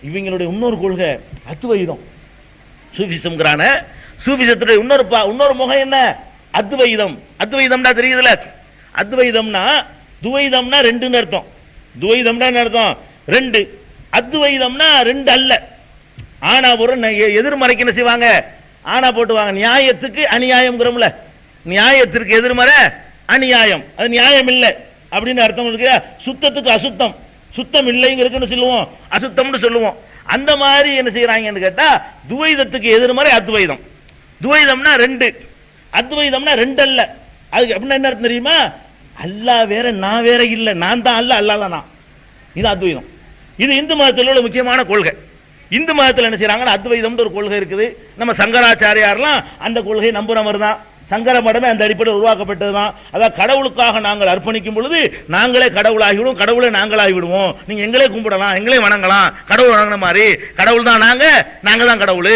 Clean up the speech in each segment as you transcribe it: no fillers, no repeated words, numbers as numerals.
இவங்களுடைய இன்னொரு கொள்கை அத்வைதம். சூஃபிசம்ங்கறான சூஃபிசத்துடைய இன்னொரு முகம் என்ன? அத்வைதம். அத்வைதம்னா தெரியுதுல? அத்வைதம்னா துவைதம்னா ரெண்டுன்னு அர்த்தம். துவைதம்னா என்ன அர்த்தம்? ரெண்டு. அத்வைதம்னா ரெண்டு அல்ல. ஆனா ஒரு எதிர்மறைக்கு என்ன செய்வாங்க? ஆனா போட்டுவாங்க. நியாயத்துக்கு அநியாயம்ங்கிறோம்ல, நியாயத்திற்கு எதிர்மறை அநியாயம், அது நியாயம் இல்லை அப்படின்னு அர்த்தம் இருக்கு. சுத்தத்துக்கு அசுத்தம், சுத்தம் இல்லைங்கிறதுன்னு சொல்லுவோம், அசுத்தம்னு சொல்லுவோம். அந்த மாதிரி என்ன செய்யறாங்கன்னு கேட்டா துவைதத்துக்கு எதிர்மறை அத்வைதம். துவைதம்னா ரெண்டு, அத்வைதம்னா ரெண்டு அல்ல. அதுக்கு அப்படின்னா என்ன அர்த்தம் தெரியுமா? அல்லாஹ் வேற நான் வேற இல்லை, நான் தான் அல்ல, அல்லாஹ் தான் நான். இது அத்வைதம். இது இந்து மதத்தில் உள்ள முக்கியமான கொள்கை. இந்து மதத்தில் என்ன செய்யறாங்கன்னா அத்வைதம் ஒரு கொள்கை இருக்குது. நம்ம சங்கராச்சாரியார்லாம் அந்த கொள்கையை நம்புறவர் தான். சங்கர மடமே அந்த அடிப்படையில் உருவாக்கப்பட்டதுதான். அதாவது கடவுளுக்காக நாங்கள் அர்ப்பணிக்கும் பொழுது நாங்களே கடவுளாகிவிடுவோம், கடவுளை நாங்களாகி விடுவோம். நீங்க எங்களே கும்பிடலாம், எங்களே வணங்கலாம், கடவுள் வணங்கின மாதிரி கடவுள் தான் நாங்க தான் கடவுள்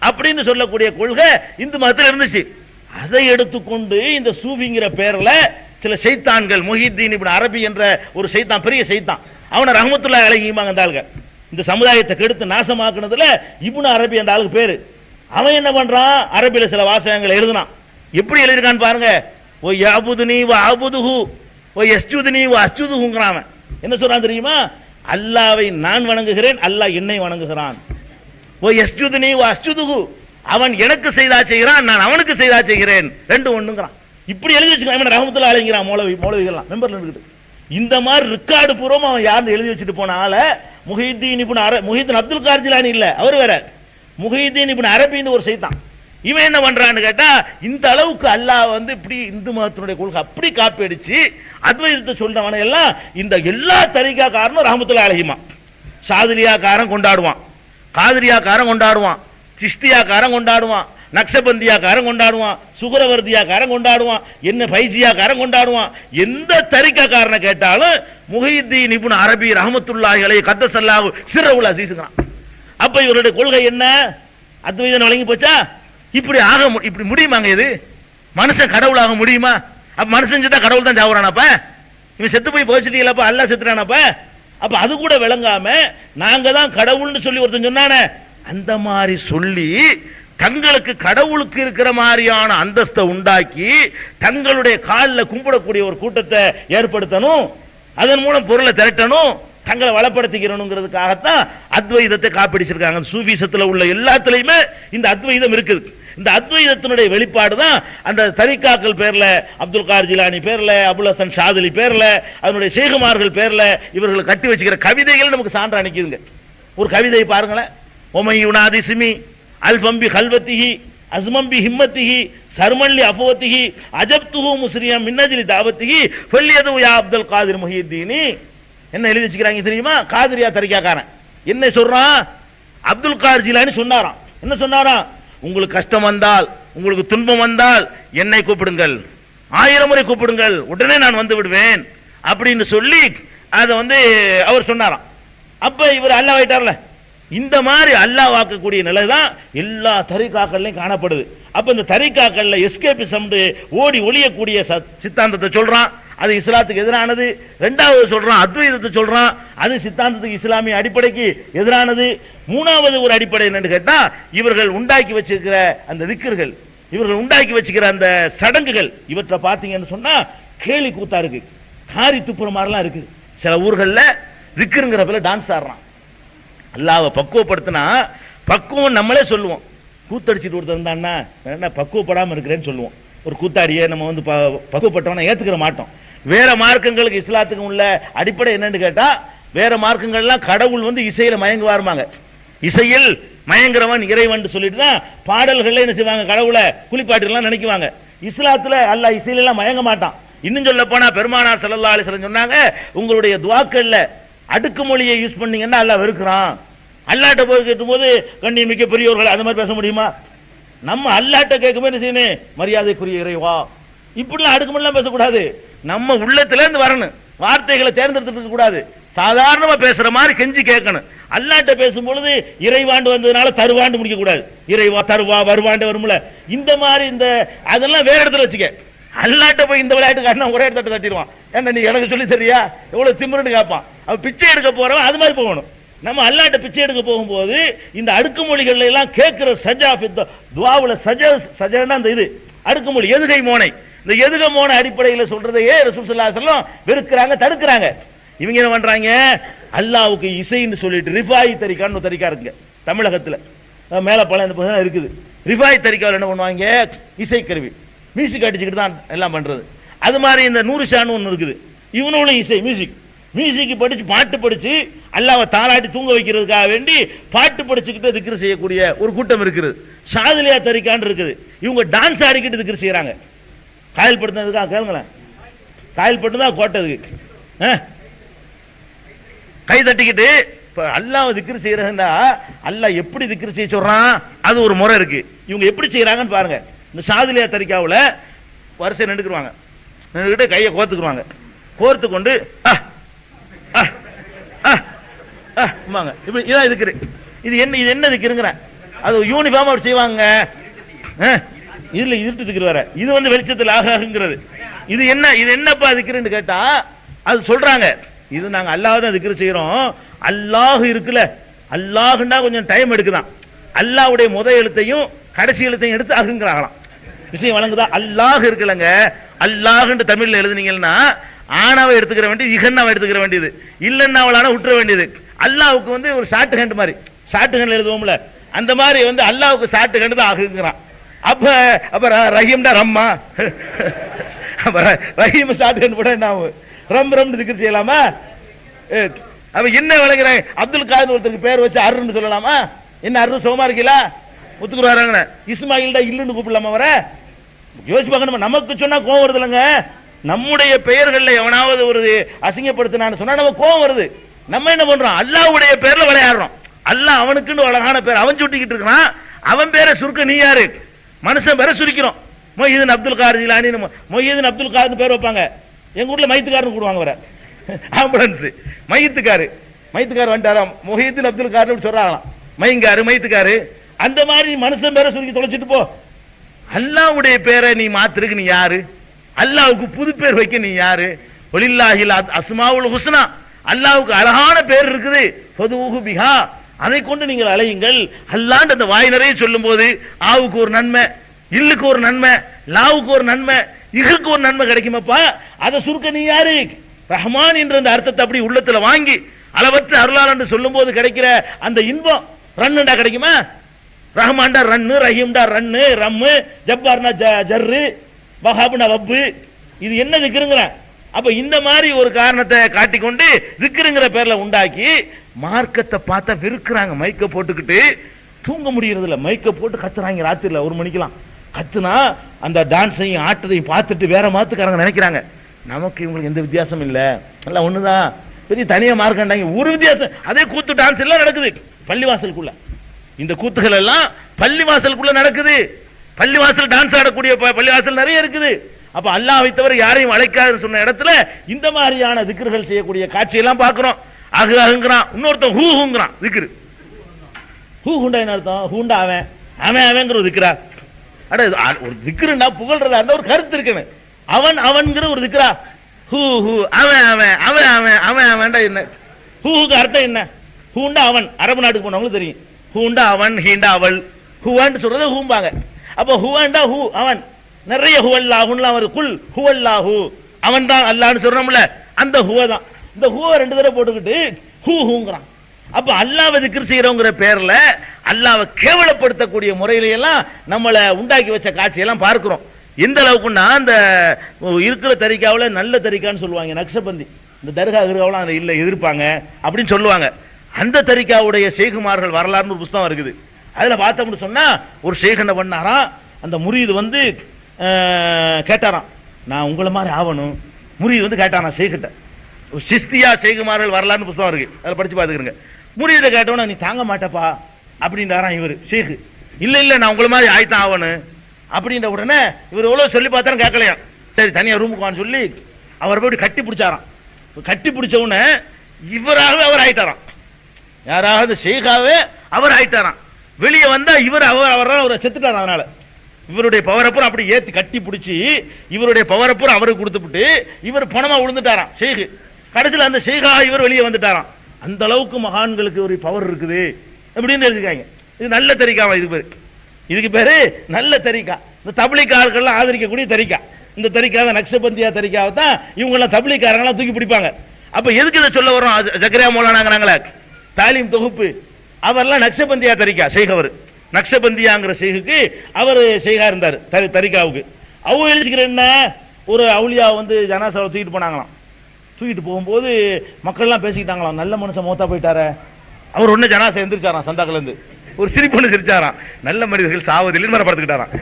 அப்படின்னு சொல்லக்கூடிய கொள்கை இந்து மதத்தில் இருந்துச்சு. அதை எடுத்துக்கொண்டு இந்த சூஃபிங்கிற பேர்ல சில சைத்தான்கள், முஹித்தீன் இப்னு அரபி என்ற ஒரு சைத்தான், பெரிய சைத்தான், அவனை ரஹ்மத்துல்லாஹி அலைஹிமாங்க அந்த ஆளுங்க, இந்த சமுதாயத்தை கெடுத்து நாசமாக்குனதுல இப்னு அரபி அந்த ஆளுக்கு பேரு. அவன் என்ன பண்றான்? அரபியில சில வாசகங்கள் எழுதுனான். எப்படி எழுதிருக்கான்னு பாருங்க. ஓ யஅபுதுனி வ அபுதுஹு ஓ யஸ்ஜுதுனி வ அஸ்ஜுதுஹுங்கறான். என்ன சொல்றான் தெரியுமா? அல்லாஹ்வை நான் வணங்குகிறேன், அல்லாஹ் என்னை வணங்குகிறான். ஓ யஸ்ஜுதுனி வ அஸ்ஜுதுஹு, அவன் எனக்கு செய்தா செய்கிறான், நான் அவனுக்கு செய்தா செய்கிறேன், ரெண்டு ஒண்ணுங்கறான். இப்படி எழுதி வச்சுக்கிறான். இவன் ரஹ்மத்துல்லாஹி அலைஹிங்கறான். மௌலவிகள்லாம் மெம்பர்ல இருக்குது. இந்த மாதிரி ரெக்கார்டு பூர்வமா அவன் யாருன்னு எழுதி வச்சுட்டு போன ஆள முஹித்தீன் அப்துல் கார் ஜிலானி இல்ல, அவர் வேற. முஹித்தீன் இப்னு அரபின்னு ஒரு சைத்தான். இவன் என்ன பண்றான்னு கேட்டா இந்த அளவுக்கு அல்லாஹ் இப்படி இந்து மதத்தினுடைய கொள்கை அப்படி காப்பி அடிச்சு அத்வைதத்தை சொல்றவன எல்லாம் இந்த எல்லா தரிகா காரணம் ரஹ்மத்துல்லாஹி அலைஹிமா. சாதிலியா காரன் கொண்டாடுவான், காதிரியா காரன் கொண்டாடுவான், சிஷ்தியா காரன் கொண்டாடுவான், நக்ஷபந்தியா காரன் கொண்டாடுவான், சுகரவர்தியா காரன் கொண்டாடுவான், என்ன பைஜியா காரன் கொண்டாடுவான். எந்த தரிகா காரனை கேட்டாலும் முஹித்தீன் இப்னு அரபி ரஹ்மத்துல்லாஹி அலைஹி கத்தஸல்லாஹு சிர்ரவுல் அஸீஸ்ங்கறான். அப்ப இவருடைய கொள்கை என்ன? அத்வைதம் வழங்கி போச்சா? இப்படி முடியுமாங்க? இது மனுஷன் கடவுளாக முடியுமா? அப்ப மனுஷன் செத்தா கடவுள் தான் சாவுறானப்ப? இவன் செத்து போய் போச்சுட்டீங்களப்ப, அல்லாஹ் செத்துறானப்ப? அப்ப அது கூட விளங்காம நாங்க தான் கடவுள்னு சொல்லி ஒருத்தன் சொன்னானே, அந்த மாதிரி சொல்லி தங்களுக்கு கடவுளுக்கு இருக்கிற மாதிரியான அந்தஸ்தை உண்டாக்கி தங்களுடைய காலில் கும்பிடக்கூடிய ஒரு கூட்டத்தை ஏற்படுத்தணும், அதன் மூலம் பொருளை திரட்டணும், தங்களை வளப்படுத்திக்கிறோங்கிறதுக்காகத்தான் அத்வைதத்தை காப்பிடிச்சிருக்காங்க. சூஃபிசத்தில் உள்ள எல்லாத்துலயுமே இந்த அத்வைதம் இருக்குது. இந்த அத்வைதத்தினுடைய வெளிப்பாடு தான் அந்த தரிகாக்கள் பேர்ல, அப்துல் கார் ஜிலானி பேர்ல, அபுல் ஹசன் ஷாதிலி பேர்ல, அதனுடைய ஷேகுமார்கள் பேர்ல இவர்கள் கட்டி வச்சுக்கிற கவிதைகள் நமக்கு சான்று அனுப்பிக்குதுங்க. ஒரு கவிதை பாருங்களேன். ஒமையுனாதி சிமி அல்பம்பி கல்வத்திஹி அஸ்மம்பி ஹிம்மத்திஹி சர்மல்லி அபவத்திஹி அஜப்துஹு முஸ்ரியம் மின்னஜிலி தாவத்திஹி ஃபல்யது யா அப்துல் காதிர் முஹித்தீனி. என்ன எழுதி வச்சுக்கிறாங்க தெரியுமா? காதிரியா தரிகாக்காரன் என்ன சொல்றான்? அப்துல் கார் ஜிலானி சொன்னாராம். என்ன சொன்னாராம்? உங்களுக்கு கஷ்டம் வந்தால், உங்களுக்கு துன்பம் வந்தால் என்னை கூப்பிடுங்கள், 1000 முறை கூப்பிடுங்கள், உடனே நான் வந்து விடுவேன் அப்படின்னு சொல்லி அதை அவர் சொன்னாராம். அப்ப இவர் அல்லாஹ் ஆயிட்டார்ல. இந்த மாதிரி அல்லாஹ் வாக்கக்கூடிய நிலைதான் எல்லா தரிகாக்கள்லையும் காணப்படுது. அப்ப இந்த தரிகாக்கள்ல எஸ்கேபிசம் ஓடி ஒளியக்கூடிய சித்தாந்தத்தை சொல்றான், அது இஸ்லாத்துக்கு எதிரானது. இரண்டாவது சொல்றான் அத்வைதத்தை சொல்றான், அது சித்தாந்தத்துக்கு இஸ்லாமிய அடிப்படைக்கு எதிரானது. மூணாவது ஒரு அடிப்படை என்னன்னு கேட்டா இவர்கள் உண்டாக்கி வச்சிருக்கிற அந்த திக்ர்கள், இவர்கள் உண்டாக்கி வச்சுக்கிற அந்த சடங்குகள், இவற்றை பார்த்தீங்கன்னு சொன்னா கேலி கூத்தா இருக்கு, காரி துப்புற மாதிரிலாம் இருக்குது. சில ஊர்கள்ல திக்ருங்கிற பேர்ல டான்ஸ் ஆடுறான். அல்லாஹ்வை பக்குவப்படுத்தினா பக்குவம் நம்மளே சொல்லுவோம். கூத்தடிச்சிட்டு ஒருத்தர் இருந்தான்னா என்ன பக்குவப்படாம இருக்கிறேன்னு சொல்லுவோம். ஒரு கூத்தாடியை நம்ம பக்குவப்பட்டவன ஏத்துக்கிற மாட்டோம். வேற மார்க்கங்களுக்கு இஸ்லாத்துக்கு உள்ள அடிப்படை என்னன்னு கேட்டா, வேற மார்க்கங்கள்லாம் கடவுள் இசையில மயங்குவாருமாங்க. இசையில் மயங்குறவன் இறைவன் சொல்லிட்டு தான் பாடல்கள் என்ன செய்வாங்க, கடவுளை குளிப்பாட்டிலாம் நினைக்குவாங்க. இஸ்லாத்துல அல்லாஹ் இசையில எல்லாம் மயங்க மாட்டான். இன்னும் சொல்ல போனா பெருமானார் ஸல்லல்லாஹு அலைஹி வஸல்லம் சொன்னாங்க, உங்களுடைய துஆக்கள்ல அடுக்குமொழியை யூஸ் பண்ணீங்கன்னா அல்லாஹ் வெறுக்கிறான். அல்லாஹ்ட்ட போய் கேட்கும்போது கண்ணியம் மிக்க பெரியவர்கள் அந்த மாதிரி பேச முடியுமா? நம்ம அல்லாஹ்ட்ட கேட்கும்போது என்ன செய்யணும்? மரியாதைக்குரிய இறைவா, இப்படிலாம் அடுக்குமொழிலாம் பேசக்கூடாது. நம்ம உள்ளத்துல இருந்து வரணும், வார்த்தைகளை தேர்ந்தெடுத்துட்டு கூடாது. சாதாரணமா பேசுற மாதிரி கெஞ்சி கேட்கணும். அல்லாஹ்ட்ட பேசும்பொழுது இறைவாண்டு வந்ததுனால தருவாண்டு முடிக்க கூடாது. இறைவா தருவா வருவாண்டு வரும்ல, இந்த மாதிரி அதெல்லாம் வேற இடத்துல வச்சுக்க. அல்லாஹ்ட்ட போய் இந்த விளையாட்டு காட்டினா ஒரே இடத்த தட்டிடுவான். ஏன்னா நீ எனக்கு சொல்லி தெரியா, எவ்வளவு திமிருன்னு கேட்பான். அவன் பிச்சை எடுக்க போறவன் அது மாதிரி போகணும். நம்ம அல்லாஹ்ட்ட பிச்சை எடுக்க போகும்போது இந்த அடுக்குமொழிகள்ல எல்லாம் கேட்கிற சஜா துஆவுல சஜானா அந்த இது அடுக்குமொழி எதுகை மோனை, இந்த எதுகை மோனை அடிப்படையில் சொல்றதையே ரசூல் ஸல்லல்லாஹு அலைஹி வஸல்லம் வெறுக்கிறாங்க, தடுக்கிறாங்க. இவங்க என்ன பண்றாங்க, அல்லாஹ்வுக்கு இசைன்னு சொல்லிட்டு ரிஃபாயி தரிகான்னு ஒரு தரிகா இருக்குங்க தமிழகத்துல, மேல பல இருக்குது. ரிஃபாயி தரிகாவில் என்ன பண்ணுவாங்க, இசைக்கருவி மியூசிக் அடிச்சுக்கிட்டு தான் எல்லாம் பண்றது. அது மாதிரி இந்த நூறுஷான்னு ஒன்று இருக்குது, இவனும் இசை மியூசிக் படிச்சு பாட்டு படிச்சு அல்லாஹ்வை தாலாட்டி தூங்க வைக்கிறதுக்காக வேண்டி பாட்டு படிச்சுக்கிட்டு திக்ர் செய்யக்கூடிய ஒரு கூட்டம் இருக்குது. ஷாதிலியா தரிகான்னு இருக்குது, இவங்க டான்ஸ் ஆடிக்கிட்டு திக்ர் செய்யறாங்க. காயல் படுத்தினதுக்காக கேளுங்களேன், காயல் பட்டு தான் கோட்டதுக்கு கை தட்டிக்கிட்டு அல்லாஹ் திக்ர் செய்யறதுன்னா அல்லாஹ் எப்படி திக்ர் செய்ய சொல்றான், அது ஒரு முறை இருக்கு. இவங்க எப்படி செய்யறாங்கன்னு பாருங்க. இந்த ஷாதிலியா தரிகாவுல வரிசை நின்றுக்குவாங்க, நின்றுக்கிட்டு கையை கோத்துக்குவாங்க, கோர்த்து கொண்டு இப்படி இதான் திக்ரு. இது என்ன திக்ருங்கிற, அது யூனிஃபார்மா செய்வாங்க. இதுல இருட்டு திக்ரு வேற, இது வந்து வெளிச்சத்தில் ஆகுங்கிறது. இது என்னப்பா திக்ருன்னு கேட்டா அது சொல்றாங்க, இது நாங்க அல்லாஹ் தான் திக்ரு செய்யறோம். அல்லாஹ் இருக்குல்ல, அல்லாஹ்னா கொஞ்சம் டைம் எடுக்குதான். அல்லாஹ்வுடைய முதல் எழுத்தையும் கடைசி எழுத்தையும் எடுத்து அகுங்கிறாங்களாம். விஷயம் வழங்குதா? அல்லாஹ் இருக்குல்லங்க, அல்லாஹ்ன்னு தமிழ்ல எழுதுனீங்கன்னா ஆனாவை எடுத்துக்கிற வேண்டியது, இகன்னாவை எடுத்துக்கிற வேண்டியது, இல்லன்னா அவளான விட்டுற வேண்டியது. அல்லாஹ்வுக்கு வந்து ஒரு ஷார்ட் ஹேண்ட் மாதிரி, ஷார்ட் ஹேண்ட் எழுதுவோம்ல, அந்த மாதிரி வந்து அல்லாஹ்வுக்கு ஷார்ட் ஹேண்ட் தான் ஆகுங்கிறான். அப்ப ரஹீம்டா ரம்மா, ரஹீம் ஷார்ட் ஹேண்ட் போட என்ன ஆகும், ரம் திக்ர் செய்யலாமா? அவ என்ன விளங்குறாங்க, அப்துல் காதர் ஒருத்தருக்கு பேர் வச்சு அருன்னு சொல்லலாமா? என்ன அரு சோமா இருக்கீங்களா ஒத்துக்குற வராங்க, இஸ்மாயில்டா இல்லுன்னு கூப்பிடலாமா? வர யோசிச்சு பார்க்கணும். நமக்கு சொன்னா கோவம் வருது இல்லைங்க, நம்முடைய பெயர்கள்ல எவனாவது ஒரு அசிங்கப்படுத்தினான்னு சொன்னா நம்ம கோவம் வருது. நம்ம என்ன பண்றோம், அல்லாஹ்வுடைய பேர்ல விளையாடுறோம். அல்லாஹ் அவனுக்குன்னு அழகான பேர் அவன் சுட்டிக்கிட்டு இருக்கிறான், அவன் பேரை சுருக்க நீ யாரு, மனுஷன் பேரை சுருக்கிறோம். மொய்யீதீன் அப்துல் காதர் ஜிலானி, மொய்யீதீன் அப்துல் காதர் பேர் வைப்பாங்க. எங்க ஊர்ல மைத்துக்காரன்னு கூடுவாங்க, வர ஆம்புலன்ஸ் மையத்துக்காரு வந்துட்டாராம், மொஹீதீன் அப்துல் காதர் சொல்றாங்களாம், மைத்துக்காரு. அந்த மாதிரி மனுஷன் பேரை சுருக்கி தொலைச்சிட்டு போ. அல்லாஹ்வுடைய பேரை நீ மாத்துறதுக்கு நீ யாரு, அல்லாஹ்வுக்கு புது பேர் வைக்க நீ யாரு? வலில்லாஹில் அஸ்மாவுல் ஹுஸ்னா, அல்லாஹ்வுக்கு அழகான பேர் இருக்குது, ஃபதுஹு பிஹா, அதை கொண்டு நீங்கள் அலையுங்கள். அல்லாஹ் அந்த வாய் நிறைய சொல்லும் போது ஆவுக்கு ஒரு நன்மை, இல்லுக்கு ஒரு நன்மை, லாவுக்கு ஒரு நன்மை, இகுக்கு ஒரு நன்மை கிடைக்குமப்பா. அதை சுருக்க நீ யாரு? ரஹ்மான் என்ற அந்த அர்த்தத்தை அப்படி உள்ளத்துல வாங்கி அளவற்ற அருளாளர் என்று சொல்லும் போது கிடைக்கிற அந்த இன்பம் ரன்னுடா கிடைக்குமா? ரஹ்மான்டா ரன்னு, ரஹீம்டா ரன்னு, ரம்மு, ஜப்பார்னா ஜர்ரு, வஹாப்னா வப்பு. இது என்ன திக்ருங்கிற? அப்ப இந்த மாதிரி ஒரு காரணத்தை காட்டிக்கொண்டு திக்ருங்கிற பேர்ல உண்டாக்கி மார்க்கத்தை பார்த்தா வெறுக்கிறாங்க. மைக்க போட்டுக்கிட்டு தூங்க முடியறது இல்ல, மைக்க போட்டு கத்துறாங்க ராத்திரில 1 மணிக்கெல்லாம். கத்துனா அந்த டான்ஸையும் ஆட்டத்தையும் பார்த்துட்டு வேற மாத்துக்காரங்க நினைக்கிறாங்க நமக்கு இவங்களுக்கு எந்த வித்தியாசம் இல்ல, எல்லாம் ஒண்ணுதான், பெரிய தனியா மார்க்கண்டாங்க. ஒரு வித்தியாசம், அதே கூத்து டான்ஸ் எல்லாம் நடக்குது பள்ளிவாசலுக்குள்ள. இந்த கூத்துகள் எல்லாம் பள்ளிவாசலுக்குள்ள நடக்குது. பள்ளிவாசல் டான்ஸ் ஆடக்கூடிய பள்ளிவாசல் நிறைய இருக்குது. அப்ப அல்லாஹ்வை தவிர யாரையும் அழைக்காதுன்னு சொன்ன இடத்துல இந்த மாதிரியான திக்ருகள் செய்யக்கூடிய காட்சியெல்லாம் பார்க்கிறோம். அகுங்கிறான், இன்னொருத்தன் ஹூங்கிறான் திக்ரு. ஹூண்டா என்ன அர்த்தம்? ஹூண்டா அவன்ங்கிற ஒரு திக்ரா. அட ஒரு திக்ருன்னா புகழ்றதா அந்த ஒரு கருத்து இருக்குன்னு, அவன்ங்கிற ஒரு திக்ரா. ஹூ அவன் என்ன? ஹூக்கு அர்த்தம் என்ன? ஹூண்டா அவன், அரபு நாட்டுக்கு போனவங்களுக்கு தெரியும். ஹூண்டா அவன், ஹீண்டா அவள், ஹூவான்னு சொல்றது ஹூம்பாங்க. அப்ப ஹூவாண்டா ஹூ அவன், நிறைய ஹுவல்லாஹுலாம் வருது. குல் ஹுவல்லாஹு, அவன் தான் அல்லாஹ்னு சொல்றோம்ல, அந்த ஹுவ தான். இந்த ஹுவ 2 தடவை போட்டுக்கிட்டு ஹூங்கிறான். அப்ப அல்லாஹ்வை திக்ர் செய்யறோங்கிற பேர்ல அல்லாஹ்வை கேவலப்படுத்தக்கூடிய முறையில எல்லாம் நம்மளை உண்டாக்கி வச்ச காட்சியெல்லாம் பார்க்கிறோம். எந்த அளவுக்குன்னா அந்த இருக்கிற தரிகாவில் நல்ல தரிகான்னு சொல்லுவாங்க, நக்ஷபந்தி. இந்த தர்கா கிருகாவெல்லாம் அதில் இல்லை எதிர்ப்பாங்க அப்படின்னு சொல்லுவாங்க. அந்த தரிகாவுடைய ஷேகுமார்கள் வரலாறுன்னு ஒரு புத்தகம் இருக்குது. அதுல பார்த்தோம்னு சொன்னா ஒரு ஷேக் என்ன பண்ணாராம், அந்த முரீது வந்து கேட்டாராம், நான் உங்களை மாதிரி ஆகணும். முரீது வந்து கேட்டாராம் ஷேக்கிட்ட, சிஸ்தியா ஷேகுமார்கள் வரலாறுன்னு புத்தகம் இருக்கு, அதில் படிச்சு பார்த்துக்கிறங்க. முரீதை கேட்டோன்னா நீ தாங்க மாட்டப்பா அப்படின்றாராம் இவர் ஷேக். இல்ல நான் உங்களை மாதிரி ஆய்த்தான் ஆகணும் அப்படின்ற உடனே இவர் எவ்வளவு சொல்லி பார்த்தாலும் கேட்கலையா. சரி தனியா ரூமுக்கு சொல்லி அவர் போய் கட்டி பிடிச்சாராம். கட்டி பிடிச்ச உடனே இவராகவே அவர் ஆயிட்டாராம், யாராவது ஷேகாவே அவர் ஆயிட்டாராம். வெளியே வந்தா இவர் அவர் செத்துட்டாராம். அதனால இவருடைய பவரப்புறம் அப்படி ஏத்தி கட்டி பிடிச்சி இவருடைய பவரப்புறம் அவருக்கு கொடுத்துட்டு இவர் பணமா விழுந்துட்டாராம் ஷேக். கடைசியில் அந்த ஷேகா இவர் வெளியே வந்துட்டாராம். அந்த அளவுக்கு மகான்களுக்கு ஒரு பவர் இருக்குது அப்படின்னு எழுதிருக்காங்க. இது நல்ல தரிக்காவா? இதுக்கு பேரு நல்ல தரிக்கா. இந்த தப்லீக்காரர்கள் ஆதரிக்கக்கூடிய தரிக்கா. இந்த தரிக்காவை நக்ஷபந்தியா தரிக்காவை தான் இவங்க எல்லாம் தப்லீக்காரங்களாம் தூக்கி பிடிப்பாங்க. அப்ப எதுக்கு இதை சொல்ல வரோம்? ஜக்கரியா மௌலானாங்கிறாங்களே தாலீம் தொகுப்பு, அவர்லாம் நக்ஷபந்தியா தரிக்கா ஷேக். அவர் நக்ஷபந்தியாங்கிற ஷேகுக்கு அவர் ஷேகா இருந்தார் தரிக்காவுக்கு. அவங்க எழுதிக்கிற என்ன, ஒரு அவுலியா வந்து ஜனாசாவை தூக்கிட்டு போனாங்களாம். தூக்கிட்டு போகும்போது மக்கள் எல்லாம் பேசிக்கிட்டாங்களாம், நல்ல மனுஷன் மௌத்தா போயிட்டாரு. அவர் ஒண்ணு ஜனாசா எந்திரிச்சாராம், சந்தாக்குல இருந்து ஒரு சிரிப்பு ஒண்ணு சிரிச்சாராம், நல்ல மனிதர்கள் சாவதில்லை மரப்படுத்துக்கிட்டாராம்.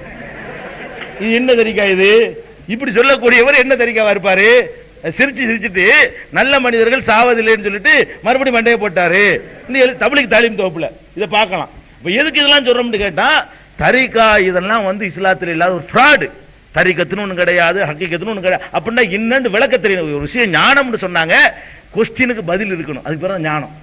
இது என்ன தரிக்கா? இது இப்படி சொல்லக்கூடியவர் என்ன தரிக்காவா இருப்பாரு? சிரிச்சுட்டு நல்ல மனிதர்கள் சாவதில்லைன்னு சொல்லிட்டு மறுபடியும் மண்டையை போட்டாரு. தப்லீக் தாலீம் தொகுப்புல இதை பார்க்கலாம். இப்ப எதுக்கு இதெல்லாம் சொல்றோம்னு கேட்டா, தரிகா இதெல்லாம் வந்து இஸ்லாத்தில் இல்லாத ஒரு ஃப்ராடு. தரிகத்துன்னு ஒண்ணு கிடையாது, ஹக்கீகத்துன்னு ஒண்ணு கிடையாது. அப்படின்னா இன்னும் விளக்க தெரியணும். ஒரு விஷயம் ஞானம்னு சொன்னாங்க, கொஸ்டினுக்கு பதில் இருக்கணும், அதுக்கு பேர் ஞானம்.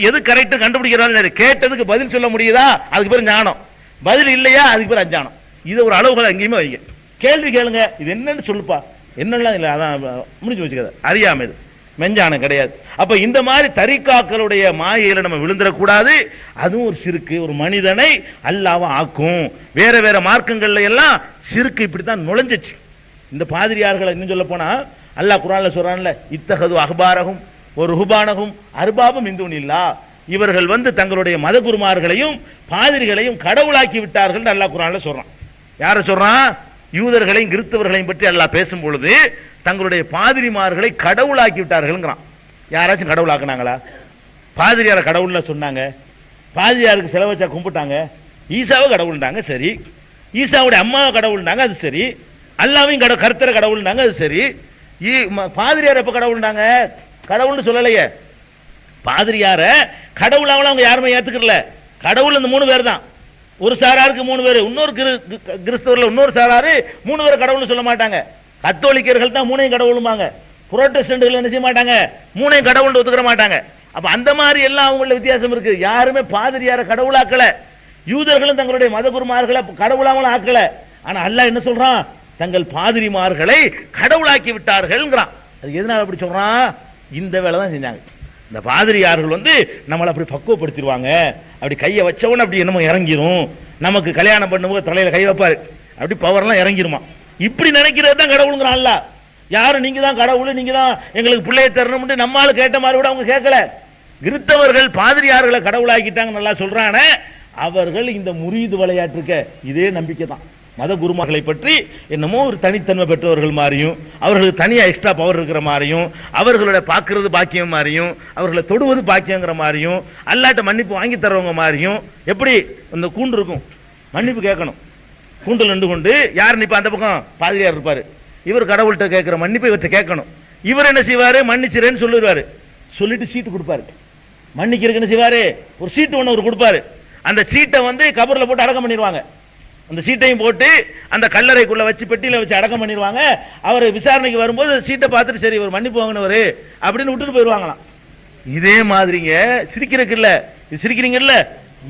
எது கரெக்ட் கண்டுபிடிக்கிறாலும் கேட்டதுக்கு பதில் சொல்ல முடியுதா, அதுக்கு பேர் ஞானம். பதில் இல்லையா, அதுக்கு பேர் அஞ்ஞானம். இது ஒரு அளவுகள் எங்கேயுமே வைங்க. கேள்வி கேளுங்க, இது என்னன்னு சொல்லுப்பா, என்னெல்லாம் இல்லை, அதான் முடிஞ்சு வச்சுக்காது. அறியாம இது மெஞ்ஞானம் கிடையாது. அப்ப இந்த மாதிரி தரிகாக்களுடைய மாயையில நம்ம விழுந்துடக்கூடாது. அதுவும் ஒரு சிறுக்கு, ஒரு மனிதனை அல்லாஹ் ஆக்கும். வேற வேற மார்க்கங்கள்ல எல்லாம் சிறுக்கு இப்படித்தான் நுழைஞ்சிச்சு. இந்த பாதிரியார்களை இன்னும் சொல்ல போனா அல்லாஹ் குர்ஆன்ல சொல்றான்ல, இத்தகது அஹ்பாரகும் ஒரு ருஹ்பானகும் அர்பாபும் மின் தூனில்லாஹ், இவர்கள் வந்து தங்களுடைய மத குருமார்களையும் பாதிரிகளையும் கடவுளாக்கி விட்டார்கள் அல்லாஹ் குர்ஆன்ல சொல்றான். யார சொல்றான்? யூதர்களையும் கிறிஸ்தவர்களையும் பற்றி அல்லாஹ் பேசும் பொழுது தங்களுடைய பாதிரிமார்களை கடவுளாக்கி விட்டார்கள்ங்கிறான். யாராச்சும் கடவுளாக்குனாங்களா? பாதிரியார கடவுள்ல சொன்னாங்க, பாதிரியாருக்கு செலவு வச்சா கும்பிட்டாங்க, ஈசாவை கடவுள்னாங்க, சரி. ஈசாவுடைய அம்மாவை கடவுள்னாங்க, அது சரி. அல்லாவையும் கர்த்தரை கடவுள்னாங்க, அது சரி. பாதிரியார் எப்ப கடவுள்னாங்க? கடவுள்னு சொல்லலையே. பாதிரியார கடவுளாக அவங்க யாருமே ஏத்துக்கல. கடவுள் இந்த 3 பேர் தான். ஒரு சாராருக்கு 3 பேர், இன்னொரு கிறிஸ்தவர்ல இன்னொரு சாராரு 3 பேர் கடவுள்னு சொல்ல மாட்டாங்க. கத்தோலிக்கர்கள் தான் 3 கடவுளுமாங்க. புரோட்டஸ்டன்ட்கள் என்ன செய்ய மாட்டாங்க, 3 கடவுள் ஒத்துக்கிற மாட்டாங்க. அப்ப அந்த மாதிரி எல்லாம் அவங்கள வித்தியாசம் இருக்கு. யாருமே பாதிரியார கடவுளாக்கல, யூதர்களும் தங்களுடைய மத குருமார்களை கடவுளாமலும் ஆக்கல. ஆனா அல்லாஹ் என்ன சொல்றான்? தங்கள் பாதிரிமார்களை கடவுளாக்கி விட்டார்கள்ங்கிறான். அது எதனால அப்படி சொல்றான்? இந்த வேலை தான் செஞ்சாங்க. இந்த பாதிரியார்கள் வந்து நம்மளை அப்படி பக்குவப்படுத்திடுவாங்க, அப்படி கையை வச்சவன அப்படி என்னமோ இறங்கிரும், நமக்கு கல்யாணம் பண்ணும்போது தலையில கை வைப்பாரு, அப்படி பவர்லாம் இறங்கிருமா. இப்படி நினைக்கிறது தான் கடவுளுங்கிறான் அல்லாஹ். யாரும் நீங்க தான் கடவுள், நீங்க தான் எங்களுக்கு பிள்ளையை தரணும் நம்மால கேட்ட மாதிரி கூட அவங்க கேட்கல. கிறிஸ்தவர்கள் பாதிரியார்களை கடவுளாக்கிட்டாங்க நல்லா சொல்றானே, அவர்கள் இந்த முரீது விளையாட்டுக்க இதே நம்பிக்கை தான். மத குருமார்களை பற்றி என்னமோ ஒரு தனித்தன்மை பெற்றவர்கள் மாதிரியும், அவர்களுக்கு தனியா எக்ஸ்ட்ரா பவர் இருக்கிற மாதிரியும், அவர்களோட பார்க்கறது பாக்கியம் மாதிரியும், அவர்களை தொடுவது பாக்கியங்கிற மாதிரியும், அல்லாட்ட மன்னிப்பு வாங்கி தர்றவங்க மாதிரியும். எப்படி இந்த கூண்டு இருக்கும், மன்னிப்பு கேட்கணும், கூண்டில் நின்று கொண்டு யார் நிப்பா, அந்த பக்கம் பாதிரியார் இருப்பாரு, இவர் கடவுள்கிட்ட கேட்கிற மன்னிப்பு இவர்கிட்ட கேட்கணும். இவர் என்ன செய்வாரு, மன்னிச்சிரேன்னு சொல்லிடுவாரு, சொல்லிட்டு சீட்டு கொடுப்பாரு. மன்னிக்கிறதுக்கு என்ன செய்வாரு, ஒரு சீட்டு ஒன்று அவர் கொடுப்பாரு. அந்த சீட்டை வந்து கபர்ல போட்டு அடக்கம் பண்ணிடுவாங்க. அந்த சீட்டையும் போட்டு அந்த கல்லறைக்குள்ள வச்சு பெட்டியில வச்சு அடக்கம் பண்ணிடுவாங்க. அவர் விசாரணைக்கு வரும்போது சீட்டை பார்த்துட்டு சரி ஒரு மன்னிப்பு வாங்கினவரு அப்படின்னு விட்டுட்டு போயிடுவாங்களாம். இதே மாதிரிங்க சிரிக்கிறதுக்கு இல்ல, சிரிக்கிறீங்கல்ல,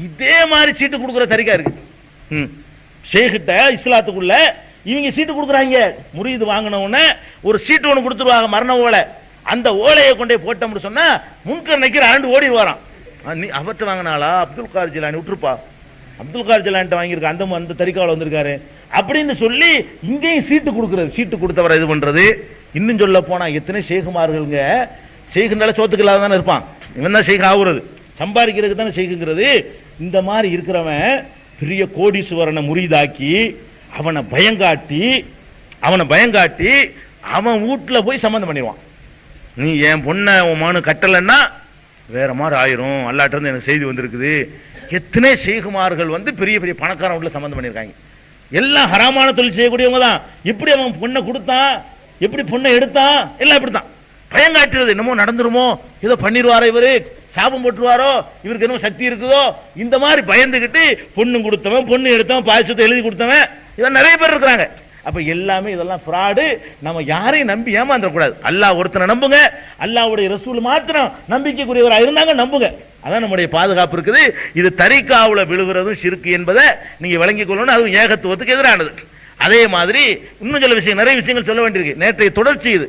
இதே மாதிரி சீட்டு கொடுக்குற தரிகா இருக்கு. ஷேகிட்ட இஸ்லாத்துக்குள்ள இவங்க சீட்டு கொடுக்குறாங்க. முரீது வாங்கின உடனே ஒரு சீட்டு ஒன்று கொடுத்துருவாங்க, மரண ஓலை. அந்த ஓலையை கொண்டே போட்டோம்னு சொன்னா முன்கர் நக்கீர் அரண்டு ஓடி வரான். நீ அவர்கிட்ட வாங்கினாலா, அப்துல் கார் ஜிலானி விட்டுருப்பா, அப்துல் கார் ஜிலான்ட்ட வாங்கியிருக்க அந்த தரிகாவில் வந்திருக்காரு அப்படின்னு சொல்லி இங்கேயும் சீட்டு கொடுக்கறது, சீட்டு கொடுத்தவரை இது பண்றது. இன்னும் சொல்ல போனா எத்தனை ஷேகுமார்களுங்க, ஷேகுனால சோத்துக்கு இல்லாத தானே இருப்பான், இவன் தான் ஷேக் ஆகுறது, சம்பாதிக்கிறதுக்கு தானே ஷேக்குங்கிறது. இந்த மாதிரி இருக்கிறவன் பெரிய கோடீஸ்வரனை முரீதாக்கி அவனை பயங்காட்டி அவன் வீட்டுல போய் சம்பந்தம் பண்ணிடுவான். நீ என் பொண்ணை உன் மகனு கட்டலைன்னா வேற மாதிரி ஆயிரும், அல்லாட்ட இருந்து எனக்கு செய்தி வந்திருக்குது. எத்தனை ஷேகுமார்கள் வந்து பெரிய பெரிய பணக்காரன் வீட்டுல சம்பந்தம் பண்ணியிருக்காங்க. எல்லாம் ஹராமான தொழில் செய்யக்கூடியவங்க தான். எப்படி அவன் பொண்ணை கொடுத்தான், எப்படி பொண்ணை எடுத்தான், எல்லாம் இப்படித்தான் பயங்காட்டுறது. என்னமோ நடந்துருமோ, ஏதோ பண்ணிடுவாரோ, இவரு சாபம் போட்டுருவாரோ, இவருக்கு என்னமோ சக்தி இருக்குதோ, இந்த மாதிரி பயந்துகிட்டு பொண்ணு கொடுத்தவன், பொண்ணு எடுத்தவன், பாயசத்தை எழுதி கொடுத்தவன், இதெல்லாம் நிறைய பேர் இருக்கிறாங்க. அப்ப எல்லாமே இதெல்லாம் ஃப்ராடு. நம்ம யாரையும் நம்பி ஏமாந்துடக்கூடாது. அல்லாஹ் ஒருத்தனை நம்புங்க, அல்லாஹ்வுடைய ரசூல் மாத்திரம் நம்பிக்கைக்குரியவராக இருந்தாங்க நம்புங்க, அதான் நம்முடைய பாதுகாப்பு இருக்குது. இது தரிகாவுல விழுகிறதும் ஷிர்க் என்பதை நீங்க விளங்கிக் கொள்ளணும். அதுவும் ஏகத்துவத்துக்கு எதிரானது. அதே மாதிரி இன்னும் சில விஷயம், நிறைய விஷயங்கள் சொல்ல வேண்டியிருக்கு. நேற்றைய தொடர்ச்சி இது.